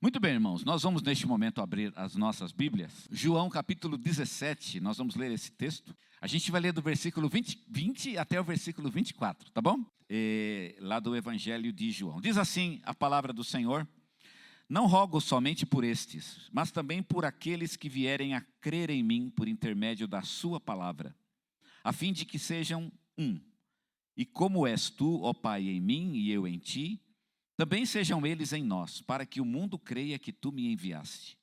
Muito bem, irmãos, nós vamos neste momento abrir as nossas Bíblias. João capítulo 17, nós vamos ler esse texto. A gente vai ler do versículo 20 até o versículo 24, tá bom? Lá do Evangelho de João. Diz assim a palavra do Senhor: Não rogo somente por estes, mas também por aqueles que vierem a crer em mim por intermédio da sua palavra, a fim de que sejam um. E como és tu, ó Pai, em mim e eu em ti, também sejam eles em nós, para que o mundo creia que tu me enviaste.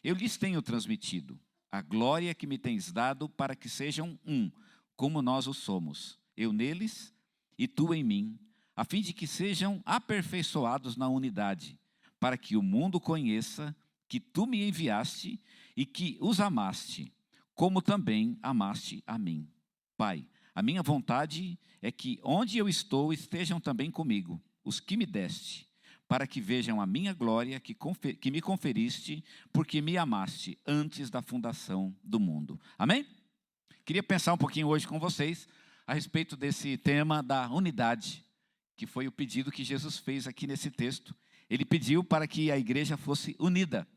Eu lhes tenho transmitido a glória que me tens dado, para que sejam um, como nós o somos, eu neles e tu em mim, a fim de que sejam aperfeiçoados na unidade, para que o mundo conheça que tu me enviaste e que os amaste, como também amaste a mim. Pai, a minha vontade é que onde eu estou estejam também comigo os que me deste, para que vejam a minha glória que me conferiste, porque me amaste antes da fundação do mundo. Amém? Queria pensar um pouquinho hoje com vocês a respeito desse tema da unidade, que foi o pedido que Jesus fez aqui nesse texto. Ele pediu para que a igreja fosse unida.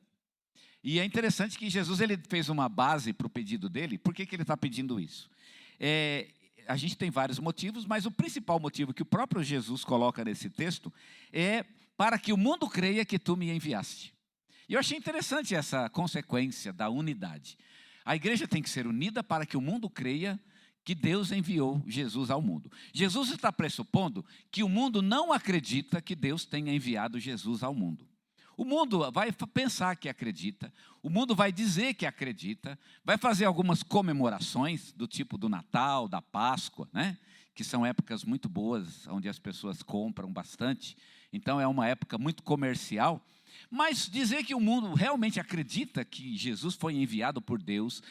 E é interessante que Jesus ele fez uma base para o pedido dele. Por que ele está pedindo isso? A gente tem vários motivos, mas o principal motivo que o próprio Jesus coloca nesse texto é para que o mundo creia que tu me enviaste. E eu achei interessante essa consequência da unidade. A igreja tem que ser unida para que o mundo creia que Deus enviou Jesus ao mundo. Jesus está pressupondo que o mundo não acredita que Deus tenha enviado Jesus ao mundo. O mundo vai pensar que acredita, o mundo vai dizer que acredita, vai fazer algumas comemorações do tipo do Natal, da Páscoa, né? Que são épocas muito boas, onde as pessoas compram bastante. Então é uma época muito comercial. Mas dizer que o mundo realmente acredita que Jesus foi enviado por Deus,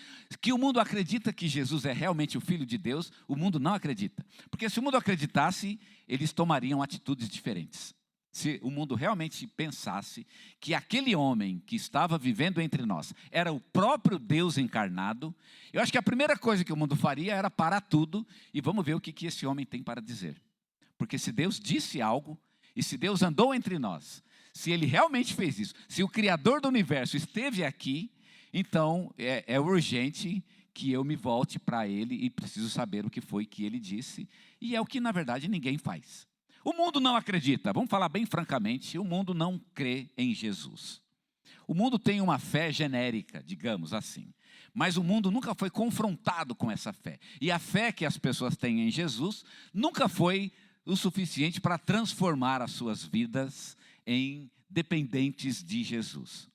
que o mundo acredita que Jesus é realmente o Filho de Deus, o mundo não acredita. Porque se o mundo acreditasse, eles tomariam atitudes diferentes. Se o mundo realmente pensasse que aquele homem que estava vivendo entre nós era o próprio Deus encarnado, eu acho que a primeira coisa que o mundo faria era parar tudo e vamos ver o que esse homem tem para dizer. Porque se Deus disse algo, e se Deus andou entre nós, se Ele realmente fez isso, se o Criador do universo esteve aqui, então é urgente que eu me volte para Ele e preciso saber o que foi que Ele disse. E é o que na verdade ninguém faz. O mundo não acredita, vamos falar bem francamente, o mundo não crê em Jesus. O mundo tem uma fé genérica, digamos assim, mas o mundo nunca foi confrontado com essa fé. E a fé que as pessoas têm em Jesus nunca foi o suficiente para transformar as suas vidas em dependentes de Jesus.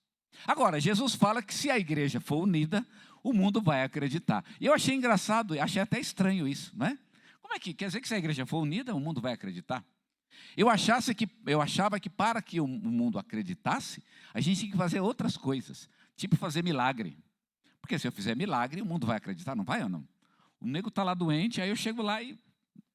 Agora, Jesus fala que se a igreja for unida, o mundo vai acreditar. E eu achei engraçado, achei até estranho isso, não é? Como é que quer dizer que se a igreja for unida, o mundo vai acreditar? Eu achava que para que o mundo acreditasse, a gente tinha que fazer outras coisas, tipo fazer milagre. Porque se eu fizer milagre, o mundo vai acreditar, não vai ou não? O nego está lá doente, aí eu chego lá e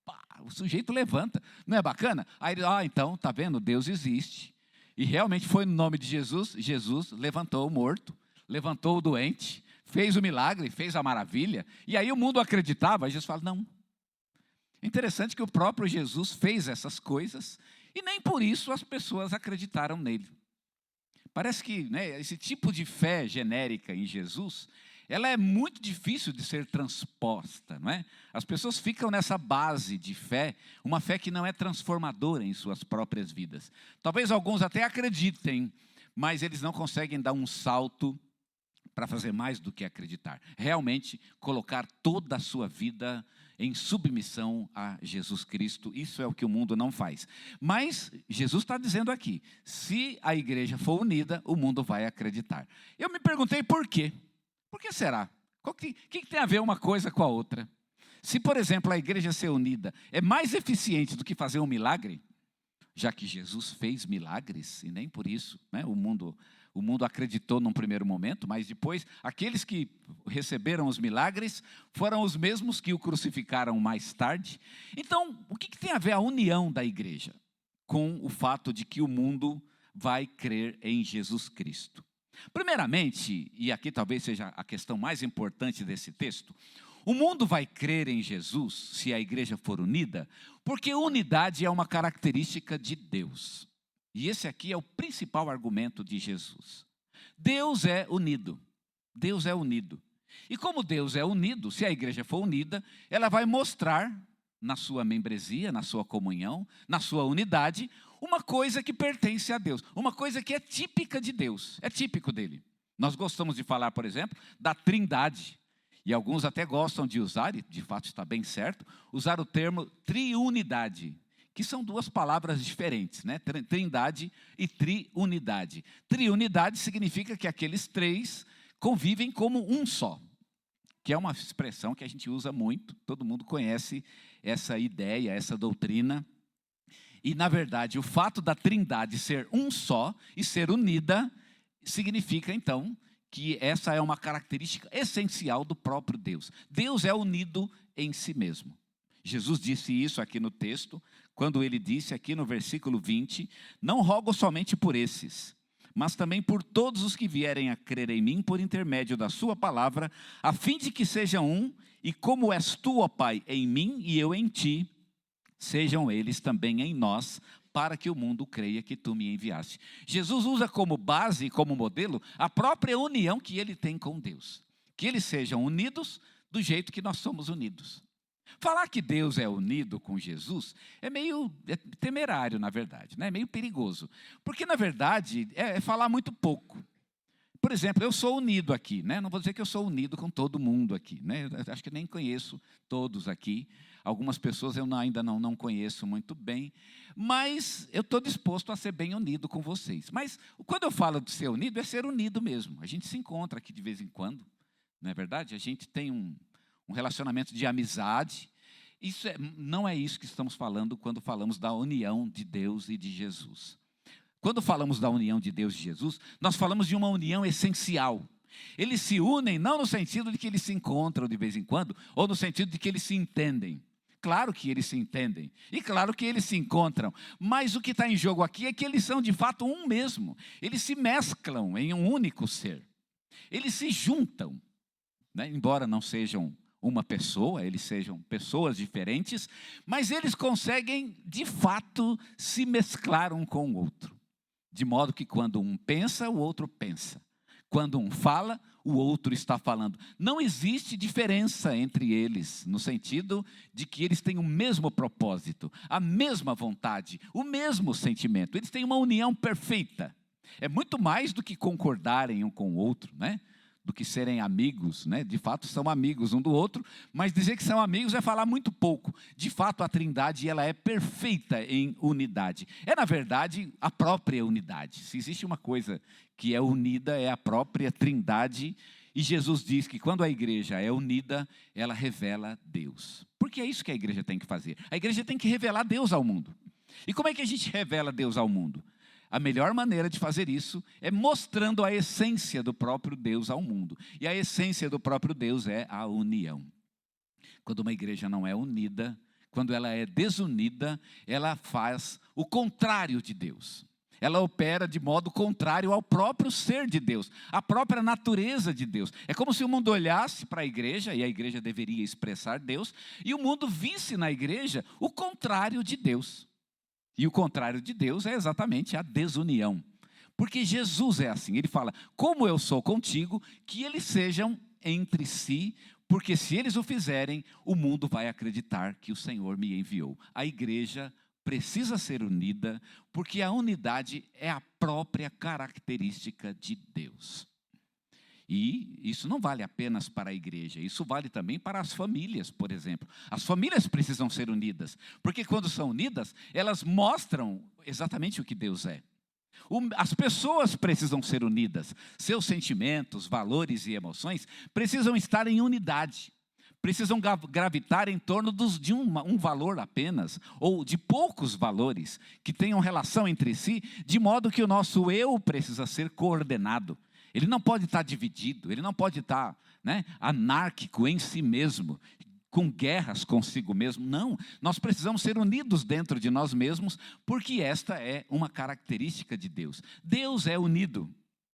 pá, o sujeito levanta. Não é bacana? Aí ele, então, está vendo? Deus existe. E realmente foi no nome de Jesus, Jesus levantou o morto, levantou o doente, fez o milagre, fez a maravilha. E aí o mundo acreditava, aí Jesus fala, não. É interessante que o próprio Jesus fez essas coisas e nem por isso as pessoas acreditaram nele. Parece que esse tipo de fé genérica em Jesus, ela é muito difícil de ser transposta, não é? As pessoas ficam nessa base de fé, uma fé que não é transformadora em suas próprias vidas. Talvez alguns até acreditem, mas eles não conseguem dar um salto para fazer mais do que acreditar. Realmente colocar toda a sua vida em submissão a Jesus Cristo. Isso é o que o mundo não faz. Mas Jesus está dizendo aqui, se a igreja for unida, o mundo vai acreditar. Eu me perguntei por quê. Por que será? O que tem a ver uma coisa com a outra? Se, por exemplo, a igreja ser unida é mais eficiente do que fazer um milagre, já que Jesus fez milagres, e nem por isso o mundo acreditou num primeiro momento, mas depois, aqueles que receberam os milagres foram os mesmos que o crucificaram mais tarde. Então, o que tem a ver a união da igreja com o fato de que o mundo vai crer em Jesus Cristo? Primeiramente, e aqui talvez seja a questão mais importante desse texto, o mundo vai crer em Jesus se a igreja for unida, porque unidade é uma característica de Deus. E esse aqui é o principal argumento de Jesus. Deus é unido. Deus é unido. E como Deus é unido, se a igreja for unida, ela vai mostrar na sua membresia, na sua comunhão, na sua unidade, uma coisa que pertence a Deus, uma coisa que é típica de Deus, é típico dele. Nós gostamos de falar, por exemplo, da trindade, e alguns até gostam de usar, e de fato está bem certo, usar o termo triunidade, que são duas palavras diferentes, né? Trindade e triunidade. Triunidade significa que aqueles três convivem como um só, que é uma expressão que a gente usa muito, todo mundo conhece essa ideia, essa doutrina. E, na verdade, o fato da trindade ser um só e ser unida, significa, então, que essa é uma característica essencial do próprio Deus. Deus é unido em si mesmo. Jesus disse isso aqui no texto, quando ele disse aqui no versículo 20, não rogo somente por esses, mas também por todos os que vierem a crer em mim por intermédio da sua palavra, a fim de que sejam um, e como és tu, ó Pai, em mim e eu em ti, sejam eles também em nós, para que o mundo creia que tu me enviaste. Jesus usa como base e como modelo a própria união que ele tem com Deus. Que eles sejam unidos do jeito que nós somos unidos. Falar que Deus é unido com Jesus é meio temerário, na verdade, né? É meio perigoso. Porque, na verdade, é falar muito pouco. Por exemplo, eu sou unido aqui, né? Não vou dizer que eu sou unido com todo mundo aqui, né? Eu acho que nem conheço todos aqui. Algumas pessoas eu ainda não conheço muito bem, mas eu estou disposto a ser bem unido com vocês. Mas quando eu falo de ser unido, é ser unido mesmo. A gente se encontra aqui de vez em quando, não é verdade? A gente tem um relacionamento de amizade. Não é isso que estamos falando quando falamos da união de Deus e de Jesus. Quando falamos da união de Deus e Jesus, nós falamos de uma união essencial. Eles se unem não no sentido de que eles se encontram de vez em quando, ou no sentido de que eles se entendem. Claro que eles se entendem, e claro que eles se encontram, mas o que está em jogo aqui é que eles são de fato um mesmo. Eles se mesclam em um único ser. Eles se juntam, né? Embora não sejam uma pessoa, eles sejam pessoas diferentes, mas eles conseguem de fato se mesclar um com o outro. De modo que quando um pensa, o outro pensa. Quando um fala, o outro está falando. Não existe diferença entre eles, no sentido de que eles têm o mesmo propósito, a mesma vontade, o mesmo sentimento. Eles têm uma união perfeita. É muito mais do que concordarem um com o outro, né? Do que serem amigos, né? De fato são amigos um do outro, mas dizer que são amigos é falar muito pouco. De fato a trindade ela é perfeita em unidade. É na verdade a própria unidade. Se existe uma coisa que é unida é a própria trindade, e Jesus diz que quando a igreja é unida, ela revela Deus. Porque é isso que a igreja tem que fazer. A igreja tem que revelar Deus ao mundo. E como é que a gente revela Deus ao mundo? A melhor maneira de fazer isso é mostrando a essência do próprio Deus ao mundo. E a essência do próprio Deus é a união. Quando uma igreja não é unida, quando ela é desunida, ela faz o contrário de Deus. Ela opera de modo contrário ao próprio ser de Deus, à própria natureza de Deus. É como se o mundo olhasse para a igreja, e a igreja deveria expressar Deus, e o mundo visse na igreja o contrário de Deus. E o contrário de Deus é exatamente a desunião. Porque Jesus é assim, ele fala, como eu sou contigo, que eles sejam entre si, porque se eles o fizerem, o mundo vai acreditar que o Senhor me enviou. A igreja precisa ser unida, porque a unidade é a própria característica de Deus. E isso não vale apenas para a igreja, isso vale também para as famílias, por exemplo. As famílias precisam ser unidas, porque quando são unidas, elas mostram exatamente o que Deus é. As pessoas precisam ser unidas, seus sentimentos, valores e emoções precisam estar em unidade. Precisam gravitar em torno de um valor apenas, ou de poucos valores, que tenham relação entre si, de modo que o nosso eu precisa ser coordenado. Ele não pode estar dividido, ele não pode estar, né, anárquico em si mesmo, com guerras consigo mesmo. Não, nós precisamos ser unidos dentro de nós mesmos, porque esta é uma característica de Deus. Deus é unido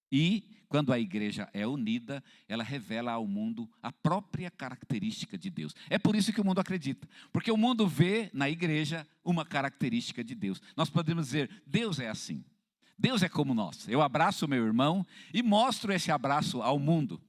e, quando a igreja é unida, ela revela ao mundo a própria característica de Deus. É por isso que o mundo acredita, porque o mundo vê na igreja uma característica de Deus. Nós podemos dizer, Deus é assim. Deus é como nós. Eu abraço o meu irmão e mostro esse abraço ao mundo.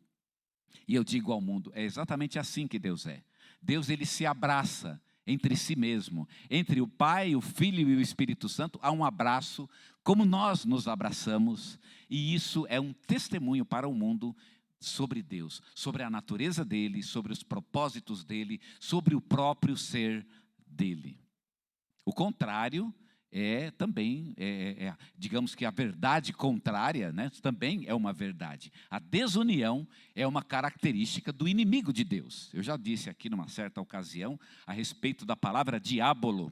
E eu digo ao mundo, é exatamente assim que Deus é. Deus, ele se abraça entre si mesmo. Entre o Pai, o Filho e o Espírito Santo, há um abraço como nós nos abraçamos. E isso é um testemunho para o mundo sobre Deus, sobre a natureza dele, sobre os propósitos dele, sobre o próprio ser dele. O contrário também, digamos que a verdade contrária, né, também é uma verdade. A desunião é uma característica do inimigo de Deus. Eu já disse aqui numa certa ocasião a respeito da palavra diabolo.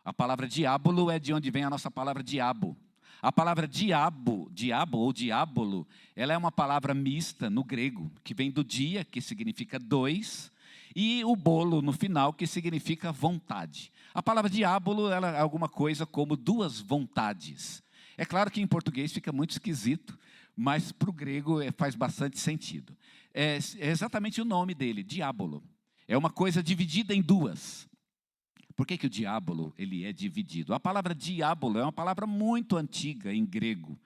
A palavra diabolo é de onde vem a nossa palavra diabo. A palavra diabo ou diabolo, ela é uma palavra mista no grego, que vem do dia, que significa dois, e o bolo no final, que significa vontade. A palavra diabolo, ela é alguma coisa como duas vontades. É claro que em português fica muito esquisito, mas para o grego faz bastante sentido. É exatamente o nome dele, diabolo. É uma coisa dividida em duas. Por que o diabolo ele é dividido? A palavra diabolo é uma palavra muito antiga em grego,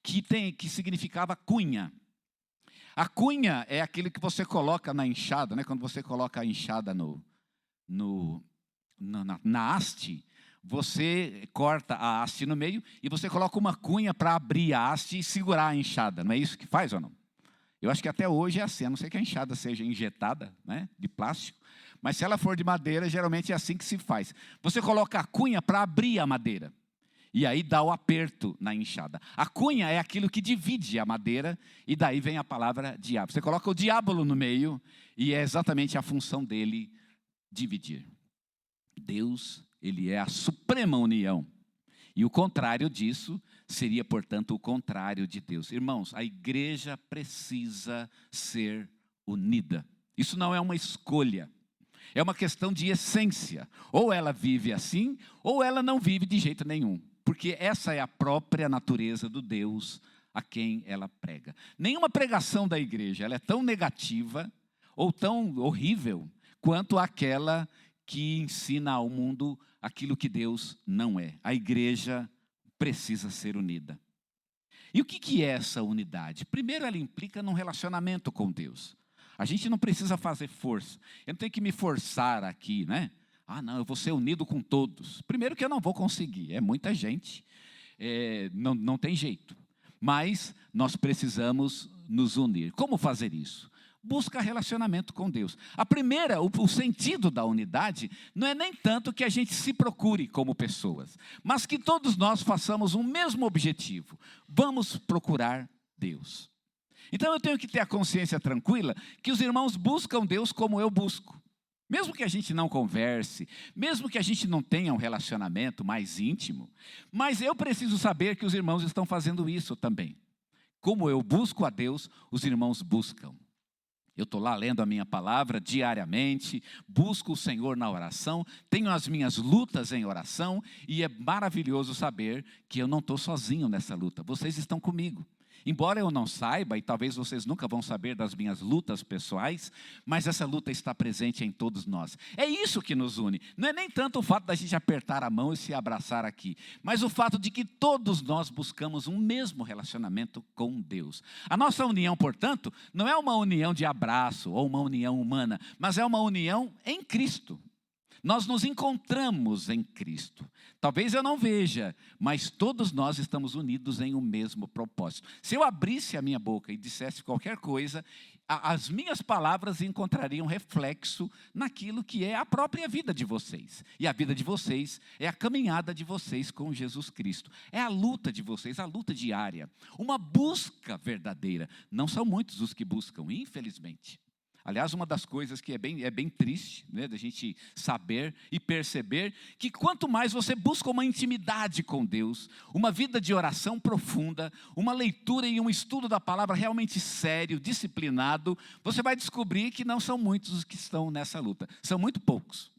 que significava cunha. A cunha é aquilo que você coloca na enxada, né? Quando você coloca a enxada na haste, você corta a haste no meio e você coloca uma cunha para abrir a haste e segurar a enxada. Não é isso que faz ou não? Eu acho que até hoje é assim, a não ser que a enxada seja injetada, né, de plástico, mas se ela for de madeira, geralmente é assim que se faz. Você coloca a cunha para abrir a madeira. E aí dá o aperto na enxada. A cunha é aquilo que divide a madeira, e daí vem a palavra diabo. Você coloca o diabolo no meio, e é exatamente a função dele dividir. Deus, ele é a suprema união. E o contrário disso seria, portanto, o contrário de Deus. Irmãos, a igreja precisa ser unida. Isso não é uma escolha. É uma questão de essência. Ou ela vive assim, ou ela não vive de jeito nenhum. Porque essa é a própria natureza do Deus a quem ela prega. Nenhuma pregação da igreja ela é tão negativa ou tão horrível quanto aquela que ensina ao mundo aquilo que Deus não é. A igreja precisa ser unida. E o que é essa unidade? Primeiro, ela implica num relacionamento com Deus. A gente não precisa fazer força. Eu não tenho que me forçar aqui, né? Ah, não, eu vou ser unido com todos. Primeiro que eu não vou conseguir, é muita gente, não tem jeito. Mas nós precisamos nos unir. Como fazer isso? Busca relacionamento com Deus. O sentido da unidade não é nem tanto que a gente se procure como pessoas, mas que todos nós façamos um mesmo objetivo. Vamos procurar Deus. Então eu tenho que ter a consciência tranquila que os irmãos buscam Deus como eu busco. Mesmo que a gente não converse, mesmo que a gente não tenha um relacionamento mais íntimo, mas eu preciso saber que os irmãos estão fazendo isso também. Como eu busco a Deus, os irmãos buscam. Eu estou lá lendo a minha palavra diariamente, busco o Senhor na oração, tenho as minhas lutas em oração, e é maravilhoso saber que eu não estou sozinho nessa luta, vocês estão comigo. Embora eu não saiba, e talvez vocês nunca vão saber das minhas lutas pessoais, mas essa luta está presente em todos nós. É isso que nos une. Não é nem tanto o fato da gente apertar a mão e se abraçar aqui, mas o fato de que todos nós buscamos um mesmo relacionamento com Deus. A nossa união, portanto, não é uma união de abraço ou uma união humana, mas é uma união em Cristo. Nós nos encontramos em Cristo. Talvez eu não veja, mas todos nós estamos unidos em um mesmo propósito. Se eu abrisse a minha boca e dissesse qualquer coisa, as minhas palavras encontrariam reflexo naquilo que é a própria vida de vocês. E a vida de vocês é a caminhada de vocês com Jesus Cristo. É a luta de vocês, a luta diária. Uma busca verdadeira. Não são muitos os que buscam, infelizmente. Aliás, uma das coisas que é bem triste, né, da gente saber e perceber, que quanto mais você busca uma intimidade com Deus, uma vida de oração profunda, uma leitura e um estudo da palavra realmente sério, disciplinado, você vai descobrir que não são muitos os que estão nessa luta. São muito poucos,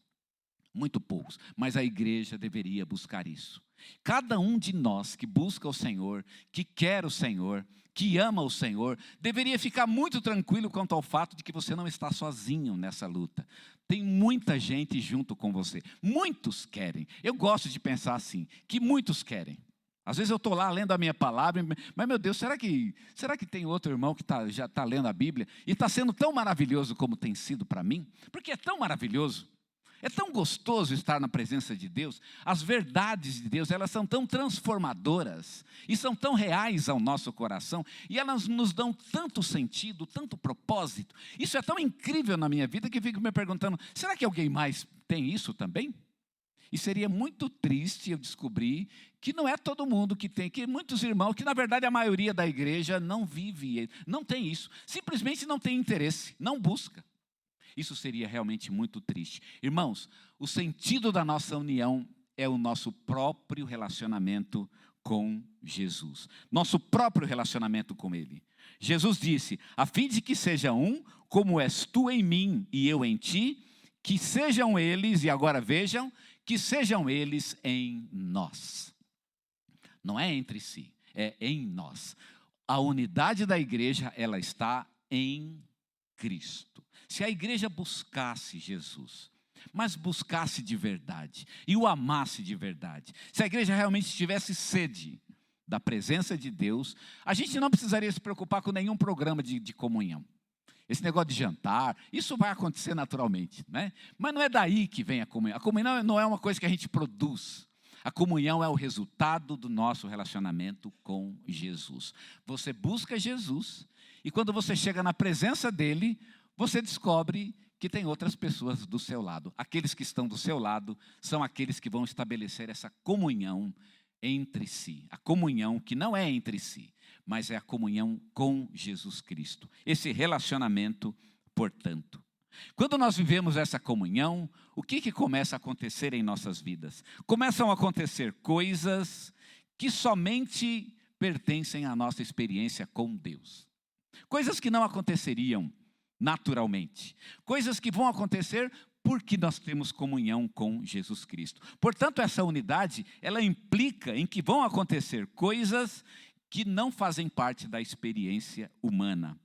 mas a igreja deveria buscar isso. Cada um de nós que busca o Senhor, que quer o Senhor, que ama o Senhor, deveria ficar muito tranquilo quanto ao fato de que você não está sozinho nessa luta. Tem muita gente junto com você. Muitos querem. Eu gosto de pensar assim, que muitos querem. Às vezes eu estou lá lendo a minha palavra, mas meu Deus, será que tem outro irmão que já está lendo a Bíblia e está sendo tão maravilhoso como tem sido para mim? Porque é tão maravilhoso, é tão gostoso estar na presença de Deus. As verdades de Deus, elas são tão transformadoras e são tão reais ao nosso coração e elas nos dão tanto sentido, tanto propósito. Isso é tão incrível na minha vida que eu fico me perguntando, será que alguém mais tem isso também? E seria muito triste eu descobrir que não é todo mundo que tem, que muitos irmãos, que na verdade a maioria da igreja não vive, não tem isso, simplesmente não tem interesse, não busca. Isso seria realmente muito triste. Irmãos, o sentido da nossa união é o nosso próprio relacionamento com Jesus. Nosso próprio relacionamento com Ele. Jesus disse, a fim de que seja um, como és tu em mim e eu em ti, que sejam eles, e agora vejam, que sejam eles em nós. Não é entre si, é em nós. A unidade da igreja, ela está em Cristo. Se a igreja buscasse Jesus, mas buscasse de verdade, e o amasse de verdade, se a igreja realmente tivesse sede da presença de Deus, a gente não precisaria se preocupar com nenhum programa de comunhão. Esse negócio de jantar, isso vai acontecer naturalmente, né? Mas não é daí que vem a comunhão. A comunhão não é uma coisa que a gente produz. A comunhão é o resultado do nosso relacionamento com Jesus. Você busca Jesus e quando você chega na presença dele, você descobre que tem outras pessoas do seu lado. Aqueles que estão do seu lado são aqueles que vão estabelecer essa comunhão entre si. A comunhão que não é entre si, mas é a comunhão com Jesus Cristo. Esse relacionamento, portanto. Quando nós vivemos essa comunhão, o que começa a acontecer em nossas vidas? Começam a acontecer coisas que somente pertencem à nossa experiência com Deus. Coisas que não aconteceriam naturalmente. Coisas que vão acontecer porque nós temos comunhão com Jesus Cristo. Portanto, essa unidade, ela implica em que vão acontecer coisas que não fazem parte da experiência humana.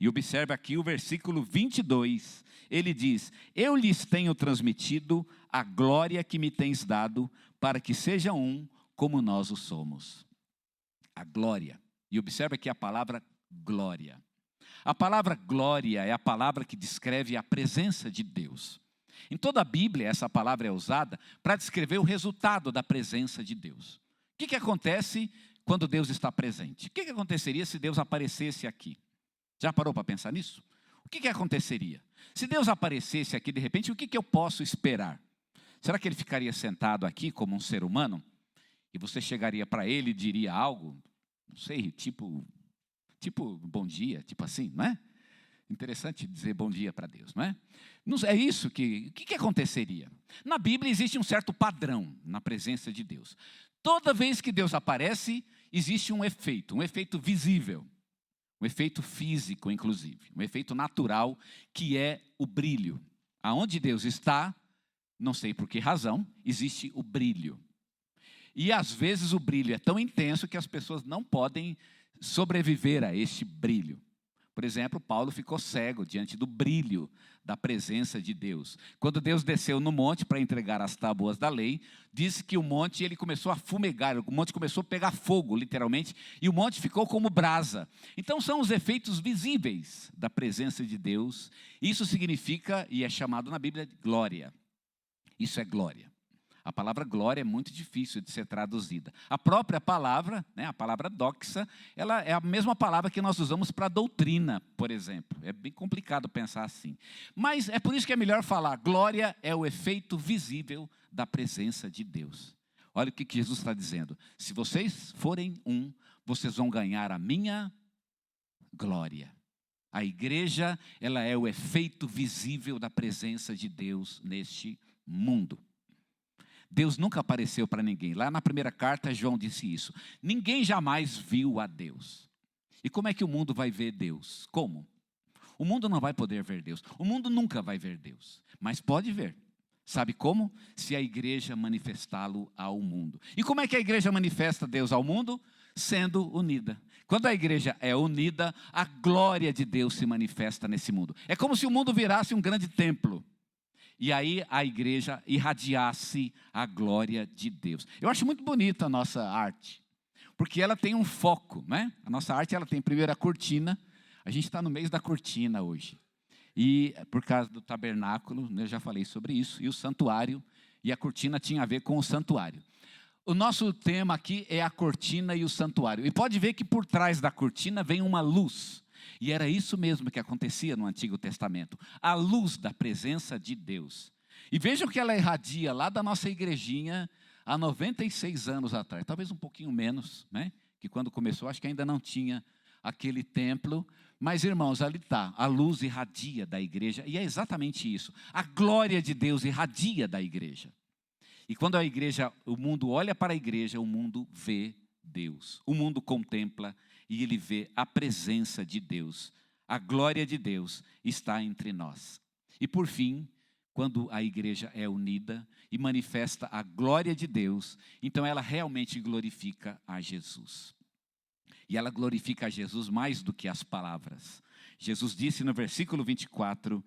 E observe aqui o versículo 22, ele diz, eu lhes tenho transmitido a glória que me tens dado, para que sejam um como nós o somos. A glória. E observe aqui a palavra glória. A palavra glória é a palavra que descreve a presença de Deus. Em toda a Bíblia, essa palavra é usada para descrever o resultado da presença de Deus. O que acontece quando Deus está presente? O que aconteceria se Deus aparecesse aqui? Já parou para pensar nisso? O que aconteceria? Se Deus aparecesse aqui de repente, o que eu posso esperar? Será que ele ficaria sentado aqui como um ser humano? E você chegaria para ele e diria algo, não sei, tipo bom dia, tipo assim, não é? Interessante dizer bom dia para Deus, não é? É isso que aconteceria? Na Bíblia existe um certo padrão na presença de Deus. Toda vez que Deus aparece, existe um efeito visível, um efeito físico, inclusive, um efeito natural, que é o brilho. Aonde Deus está, não sei por que razão, existe o brilho. E às vezes o brilho é tão intenso que as pessoas não podem sobreviver a este brilho. Por exemplo, Paulo ficou cego diante do brilho da presença de Deus. Quando Deus desceu no monte para entregar as tábuas da lei, diz que o monte ele começou a fumegar, o monte começou a pegar fogo, literalmente, e o monte ficou como brasa. Então são os efeitos visíveis da presença de Deus. Isso significa, e é chamado na Bíblia, de glória. Isso é glória. A palavra glória é muito difícil de ser traduzida. A própria palavra, a palavra doxa, ela é a mesma palavra que nós usamos para doutrina, por exemplo. É bem complicado pensar assim. Mas é por isso que é melhor falar, glória é o efeito visível da presença de Deus. Olha o que Jesus está dizendo. Se vocês forem um, vocês vão ganhar a minha glória. A igreja, ela é o efeito visível da presença de Deus neste mundo. Deus nunca apareceu para ninguém. Lá na primeira carta, João disse isso. Ninguém jamais viu a Deus. E como é que o mundo vai ver Deus? Como? O mundo não vai poder ver Deus. O mundo nunca vai ver Deus. Mas pode ver. Sabe como? Se a igreja manifestá-lo ao mundo. E como é que a igreja manifesta Deus ao mundo? Sendo unida. Quando a igreja é unida, a glória de Deus se manifesta nesse mundo. É como se o mundo virasse um grande templo. E aí a igreja irradiasse a glória de Deus. Eu acho muito bonita a nossa arte. porque ela tem um foco, né? A nossa arte, ela tem primeiro a cortina. A gente está no mês da cortina hoje. E por causa do tabernáculo, eu já falei sobre isso, e o santuário, e a cortina tinha a ver com o santuário. O nosso tema aqui é a cortina e o santuário. E pode ver que por trás da cortina vem uma luz. E era isso mesmo que acontecia no Antigo Testamento. A luz da presença de Deus. E vejam que ela irradia lá da nossa igrejinha há 96 anos atrás. Talvez um pouquinho menos, né? Que quando começou, acho que ainda não tinha aquele templo. Mas, irmãos, ali está. A luz irradia da igreja. E é exatamente isso. A glória de Deus irradia da igreja. E quando a igreja, o mundo olha para a igreja, o mundo vê Deus. O mundo contempla e ele vê a presença de Deus. A glória de Deus está entre nós. E por fim, quando a igreja é unida e manifesta a glória de Deus, então ela realmente glorifica a Jesus. E ela glorifica a Jesus mais do que as palavras. Jesus disse no versículo 24: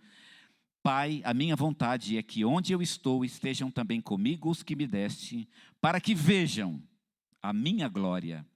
Pai, a minha vontade é que onde eu estou estejam também comigo os que me deste, para que vejam a minha glória,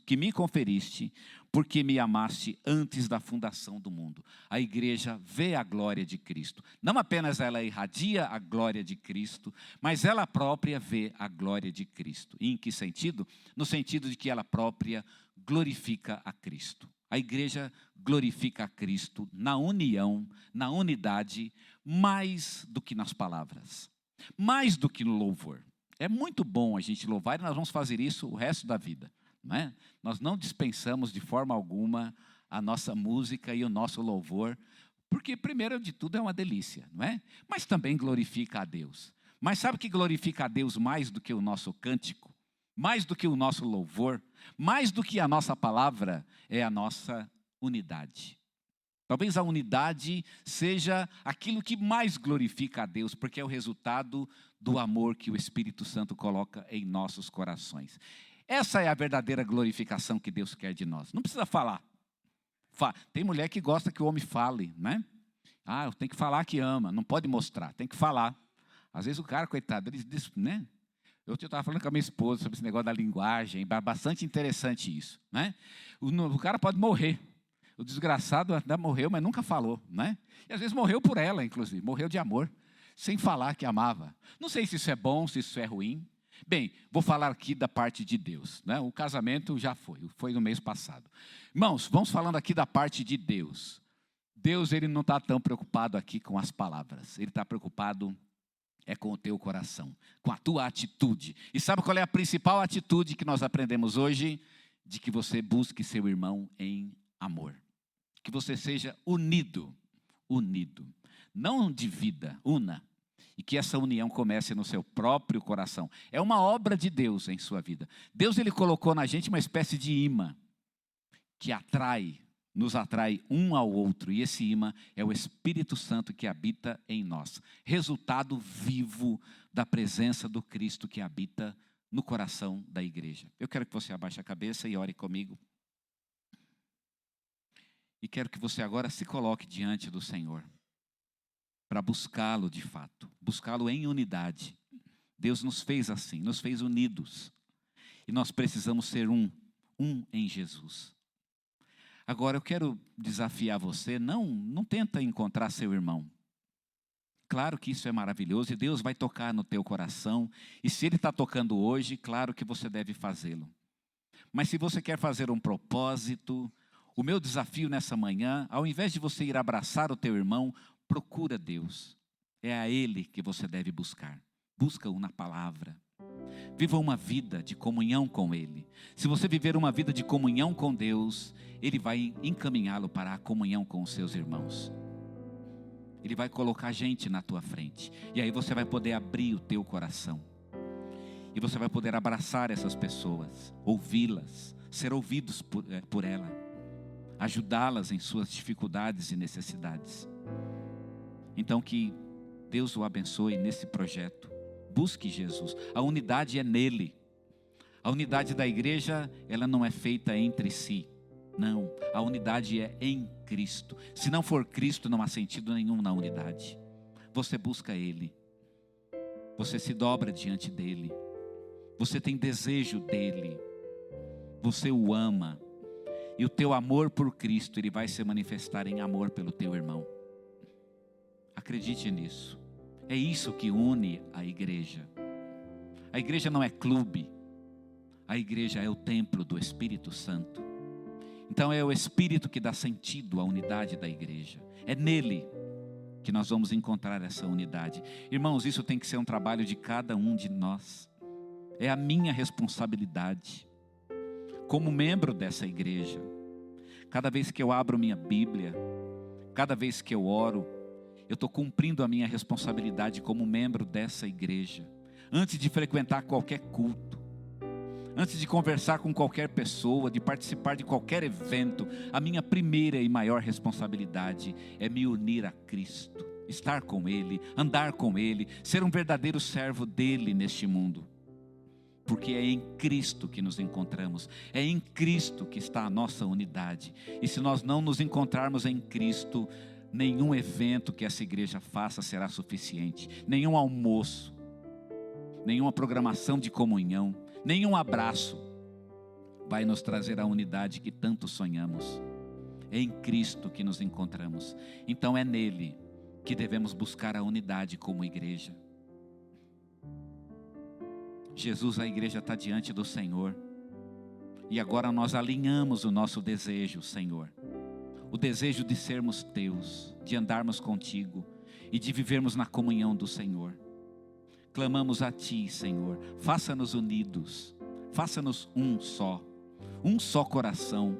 que me conferiste, porque me amaste antes da fundação do mundo. A igreja vê a glória de Cristo. Não apenas ela irradia a glória de Cristo, mas ela própria vê a glória de Cristo. E em que sentido? No sentido de que ela própria glorifica a Cristo. A igreja glorifica a Cristo na união, na unidade, mais do que nas palavras, mais do que no louvor. É muito bom a gente louvar e nós vamos fazer isso o resto da vida, não é? Nós não dispensamos de forma alguma a nossa música e o nosso louvor, porque primeiro de tudo é uma delícia, não é? Mas também glorifica a Deus. Mas sabe o que glorifica a Deus mais do que o nosso cântico? Mais do que o nosso louvor, mais do que a nossa palavra, é a nossa unidade. Talvez a unidade seja aquilo que mais glorifica a Deus, porque é o resultado do amor que o Espírito Santo coloca em nossos corações. Essa é a verdadeira glorificação que Deus quer de nós. Não precisa falar. Tem mulher que gosta que o homem fale, né? Ah, tem que falar que ama, não pode mostrar, tem que falar. Às vezes o cara, coitado, ele diz, né? Eu estava falando com a minha esposa sobre esse negócio da linguagem, bastante interessante isso, né? O cara pode morrer, o desgraçado ainda morreu, mas nunca falou, né? E às vezes morreu por ela, inclusive, morreu de amor, sem falar que amava. Não sei se isso é bom, se isso é ruim. Bem, vou falar aqui da parte de Deus, né? O casamento já foi no mês passado. Irmãos, vamos falando aqui da parte de Deus. Deus, ele não está tão preocupado aqui com as palavras, ele está preocupado com o teu coração, com a tua atitude. E sabe qual é a principal atitude que nós aprendemos hoje? De que você busque seu irmão em amor. Que você seja unido. Não divida, una. E que essa união comece no seu próprio coração. É uma obra de Deus em sua vida. Deus, ele colocou na gente uma espécie de imã que nos atrai um ao outro, e esse imã é o Espírito Santo que habita em nós, resultado vivo da presença do Cristo que habita no coração da igreja. Eu quero que você abaixe a cabeça e ore comigo. E quero que você agora se coloque diante do Senhor, para buscá-lo de fato, buscá-lo em unidade. Deus nos fez assim, nos fez unidos, e nós precisamos ser um em Jesus. Agora eu quero desafiar você, não tenta encontrar seu irmão. Claro que isso é maravilhoso e Deus vai tocar no teu coração. E se Ele está tocando hoje, claro que você deve fazê-lo. Mas se você quer fazer um propósito, o meu desafio nessa manhã, ao invés de você ir abraçar o teu irmão, procura Deus. É a Ele que você deve buscar. Busca-o na palavra. Viva uma vida de comunhão com Ele. Se você viver uma vida de comunhão com Deus, Ele vai encaminhá-lo para a comunhão com os seus irmãos. Ele vai colocar gente na tua frente. E aí você vai poder abrir o teu coração. E você vai poder abraçar essas pessoas, ouvi-las, ser ouvidos por ela, ajudá-las em suas dificuldades e necessidades. Então que Deus o abençoe nesse projeto. Busque Jesus. A unidade é nele. A unidade da igreja, ela não é feita entre si. Não, a unidade é em Cristo. Se não for Cristo, não há sentido nenhum na unidade. Você busca Ele. Você se dobra diante dEle. Você tem desejo dEle. você o ama. E o teu amor por Cristo, ele vai se manifestar em amor pelo teu irmão. Acredite nisso. É isso que une a igreja. A igreja não é clube. A igreja é o templo do Espírito Santo. Então é o Espírito que dá sentido à unidade da igreja. É nele que nós vamos encontrar essa unidade. Irmãos, isso tem que ser um trabalho de cada um de nós. É a minha responsabilidade. Como membro dessa igreja, cada vez que eu abro minha Bíblia, cada vez que eu oro, eu estou cumprindo a minha responsabilidade como membro dessa igreja. Antes de frequentar qualquer culto, antes de conversar com qualquer pessoa, de participar de qualquer evento, a minha primeira e maior responsabilidade é me unir a Cristo, estar com Ele, andar com Ele, ser um verdadeiro servo dEle neste mundo. Porque é em Cristo que nos encontramos, é em Cristo que está a nossa unidade. E se nós não nos encontrarmos em Cristo, nenhum evento que essa igreja faça será suficiente. Nenhum almoço, nenhuma programação de comunhão, nenhum abraço vai nos trazer a unidade que tanto sonhamos. É em Cristo que nos encontramos. Então é nele que devemos buscar a unidade como igreja. Jesus, a igreja está diante do Senhor. E agora nós alinhamos o nosso desejo, Senhor. O desejo de sermos teus, de andarmos contigo e de vivermos na comunhão do Senhor. Clamamos a ti, Senhor, faça-nos unidos, faça-nos um só coração,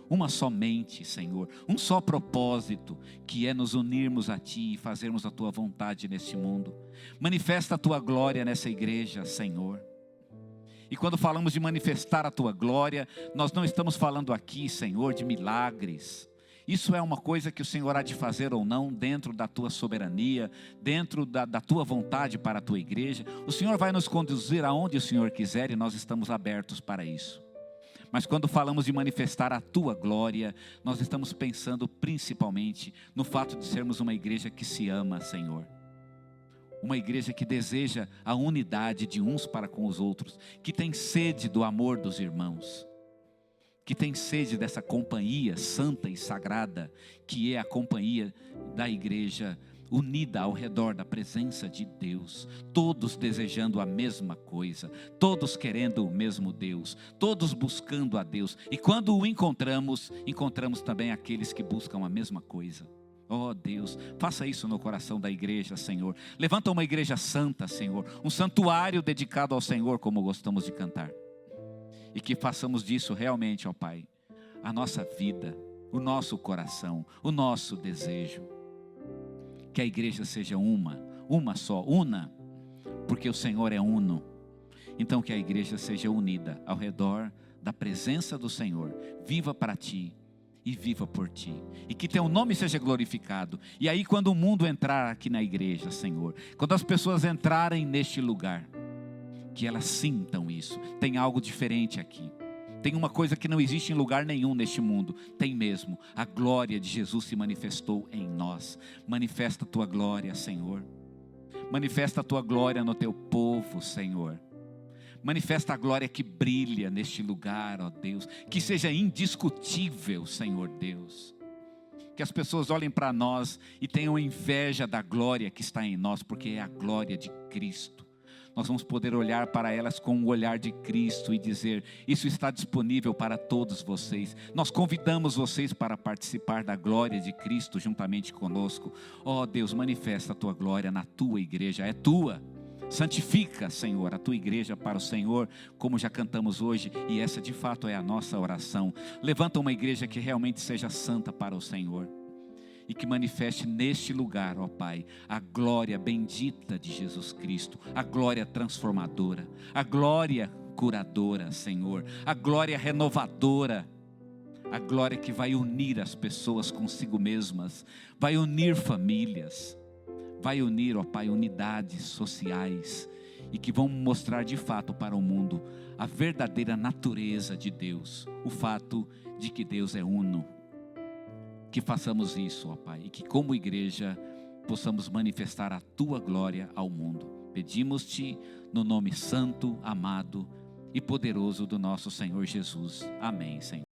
uma só mente, Senhor, um só propósito, que é nos unirmos a ti e fazermos a tua vontade neste mundo. Manifesta a tua glória nessa igreja, Senhor. E quando falamos de manifestar a tua glória, nós não estamos falando aqui, Senhor, de milagres. Isso é uma coisa que o Senhor há de fazer ou não dentro da tua soberania, dentro da tua vontade para a tua igreja. O Senhor vai nos conduzir aonde o Senhor quiser e nós estamos abertos para isso. Mas quando falamos de manifestar a tua glória, nós estamos pensando principalmente no fato de sermos uma igreja que se ama, Senhor. Uma igreja que deseja a unidade de uns para com os outros, que tem sede do amor dos irmãos, que tem sede dessa companhia santa e sagrada, que é a companhia da igreja unida ao redor da presença de Deus, todos desejando a mesma coisa, todos querendo o mesmo Deus, todos buscando a Deus, e quando o encontramos também aqueles que buscam a mesma coisa. Oh Deus, faça isso no coração da igreja, Senhor. Levanta uma igreja santa, Senhor, um santuário dedicado ao Senhor, como gostamos de cantar. E que façamos disso realmente, ó Pai, a nossa vida, o nosso coração, o nosso desejo. Que a igreja seja uma só, una, porque o Senhor é uno. Então que a igreja seja unida ao redor da presença do Senhor, viva para ti e viva por ti, e que teu nome seja glorificado. E aí quando o mundo entrar aqui na igreja, Senhor, quando as pessoas entrarem neste lugar, que elas sintam isso, tem algo diferente aqui, tem uma coisa que não existe em lugar nenhum neste mundo, tem mesmo, a glória de Jesus se manifestou em nós. Manifesta a tua glória, Senhor, manifesta a tua glória no teu povo, Senhor. Manifesta a glória que brilha neste lugar, ó Deus, que seja indiscutível, Senhor Deus. Que as pessoas olhem para nós e tenham inveja da glória que está em nós, porque é a glória de Cristo. Nós vamos poder olhar para elas com o olhar de Cristo e dizer: isso está disponível para todos vocês. Nós convidamos vocês para participar da glória de Cristo juntamente conosco. Ó Deus, manifesta a tua glória na tua igreja, é tua. Santifica, Senhor, a tua igreja para o Senhor, como já cantamos hoje, e essa de fato é a nossa oração. Levanta uma igreja que realmente seja santa para o Senhor, e que manifeste neste lugar, ó Pai, a glória bendita de Jesus Cristo, a glória transformadora, a glória curadora, Senhor, a glória renovadora, a glória que vai unir as pessoas consigo mesmas, vai unir famílias, vai unir, ó Pai, unidades sociais, e que vão mostrar de fato para o mundo a verdadeira natureza de Deus, o fato de que Deus é uno. Que façamos isso, ó Pai, e que como igreja possamos manifestar a tua glória ao mundo. Pedimos-te no nome santo, amado e poderoso do nosso Senhor Jesus. Amém, Senhor.